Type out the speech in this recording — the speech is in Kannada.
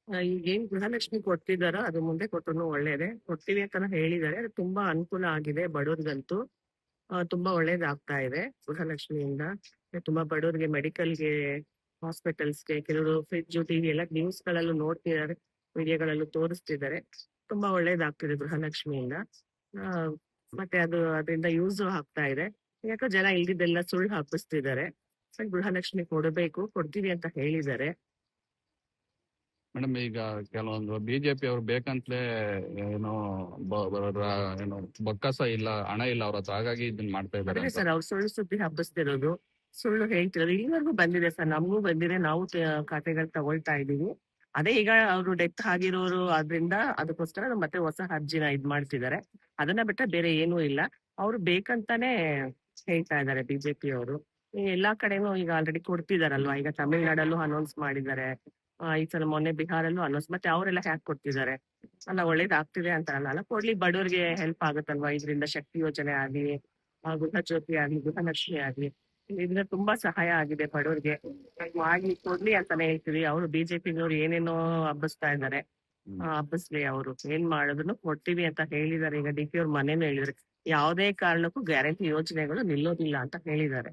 ಈಗ ಏನ್ ಗೃಹಲಕ್ಷ್ಮಿ ಕೊಡ್ತಿದಾರೋ ಅದು ಮುಂದೆ ಕೊಟ್ಟರು ಒಳ್ಳೇದೇ. ಕೊಡ್ತೀವಿ ಅಂತಾನು ಹೇಳಿದ್ದಾರೆ. ಅದು ತುಂಬಾ ಅನುಕೂಲ ಆಗಿದೆ ಬಡವ್ರಿಗಂತೂ. ತುಂಬಾ ಒಳ್ಳೇದಾಗ್ತಾ ಇದೆ ಗೃಹಲಕ್ಷ್ಮಿಯಿಂದ. ತುಂಬಾ ಬಡವ್ರಿಗೆ ಮೆಡಿಕಲ್‌ಗೆ, ಹಾಸ್ಪಿಟಲ್ಸ್‌ಗೆ ಕೆಲವರು ಫ್ರಿಡ್ಜ್, ಟಿವಿ ಎಲ್ಲ ನ್ಯೂಸ್ ಗಳಲ್ಲೂ ನೋಡ್ತಿದ್ದಾರೆ, ಮೀಡಿಯಾಗಳಲ್ಲೂ ತೋರಿಸ್ತಿದ್ದಾರೆ. ತುಂಬಾ ಒಳ್ಳೇದಾಗ್ತಿದೆ ಗೃಹಲಕ್ಷ್ಮಿಯಿಂದ. ಆ, ಮತ್ತೆ ಅದರಿಂದ ಯೂಸ್ ಆಗ್ತಾ ಇದೆ. ಯಾಕೋ ಜನ ಇಲ್ದಿದ್ದೆಲ್ಲ ಸುಳ್ಳು ಹಬ್ಬಿಸ್ತಿದ್ದಾರೆ. ಗೃಹಲಕ್ಷ್ಮಿ ಕೊಡಬೇಕು, ಕೊಡ್ತೀವಿ ಅಂತ ಹೇಳಿದ್ದಾರೆ. ಮೇಡಮ್, ಈಗ ಕೆಲವೊಂದು ಬಿಜೆಪಿ ಅವ್ರು ಬೇಕಂತಲೇ ಏನೋ ಏನೋ ಬೊಕ್ಕಸ ಇಲ್ಲ, ಹಣ ಇಲ್ಲ ಅವ್ರ ಹತ್ರ, ಹಾಗಾಗಿ ಇದನ್ನ ಮಾಡ್ತಾ ಇದಾರೆ ಅದೇ ಅಂತ. ಸರ್, ಅವ್ರು ಸುಳ್ಳು ಸುದ್ದಿ ಹಬ್ಬಿಸ್ತಿರೋದು, ಸುಳ್ಳು ಹೇಳ್ತಿರೋದು. ಇಲ್ಲಿವರೆಗೂ ಬಂದಿದೆ ಸರ್, ನಮಗೂ ಬಂದಿದೆ, ನಾವು ಖಾತೆಗಳು ತಗೊಳ್ತಾ ಇದೀವಿ. ಅದೇ ಈಗ ಅವರು ಡೆತ್ ಆಗಿರೋರು ಆದ್ರಿಂದ ಅದಕ್ಕೋಸ್ಕರ ಮತ್ತೆ ಹೊಸ ಅರ್ಜಿನ ಮಾಡ್ತಿದ್ದಾರೆ. ಅದನ್ನ ಬಿಟ್ರೆ ಬೇರೆ ಏನೂ ಇಲ್ಲ. ಅವ್ರು ಬೇಕಂತಾನೆ ಹೇಳ್ತಾ ಇದ್ದಾರೆ ಬಿಜೆಪಿ ಅವರು. ಎಲ್ಲಾ ಕಡೆನೂ ಈಗ ಆಲ್ರೆಡಿ ಕೊಡ್ತಿದಾರಲ್ವಾ. ಈಗ ತಮಿಳ್ನಾಡಲ್ಲೂ ಅನೌನ್ಸ್ ಮಾಡಿದ್ದಾರೆ. ಈ ಸಲ ಮೊನ್ನೆ ಬಿಹಾರಲ್ಲೂ ಅನೌನ್ಸ್, ಮತ್ತೆ ಅವರೆಲ್ಲ ಹ್ಯಾಕ್ ಕೊಡ್ತಿದ್ದಾರೆ. ಅಲ್ಲ, ಒಳ್ಳೇದಾಗ್ತಿದೆ ಅಂತ ಅಲ್ಲ, ಕೊಡ್ಲಿ, ಬಡವರಿಗೆ ಹೆಲ್ಪ್ ಆಗುತ್ತಲ್ವಾ ಇದರಿಂದ. ಶಕ್ತಿ ಯೋಜನೆ ಆಗ್ಲಿ, ಗೃಹಜ್ಯೋತಿ ಆಗ್ಲಿ, ಗೃಹಲಕ್ಷ್ಮಿ ಆಗ್ಲಿ, ಇದರಿಂದ ತುಂಬಾ ಸಹಾಯ ಆಗಿದೆ ಬಡವರಿಗೆ. ಮಾಡ್ಲಿ, ಕೊಡ್ಲಿ ಅಂತಾನೆ ಹೇಳ್ತೀವಿ. ಅವರು ಬಿಜೆಪಿನವ್ರು ಏನೇನೋ ಹಬ್ಬಸ್ತಾ ಇದ್ದಾರೆ. ಹಬ್ಬಸ್ಲಿ, ಅವರು ಏನ್ ಮಾಡಿದ್ರು ಕೊಡ್ತೀವಿ ಅಂತ ಹೇಳಿದ್ದಾರೆ. ಈಗ ಡಿ ಕೆ ಅವ್ರ ಮನೇನು ಹೇಳಿದ್ರೆ ಯಾವುದೇ ಕಾರಣಕ್ಕೂ ಗ್ಯಾರಂಟಿ ಯೋಜನೆಗಳು ನಿಲ್ಲೋದಿಲ್ಲ ಅಂತ ಹೇಳಿದ್ದಾರೆ.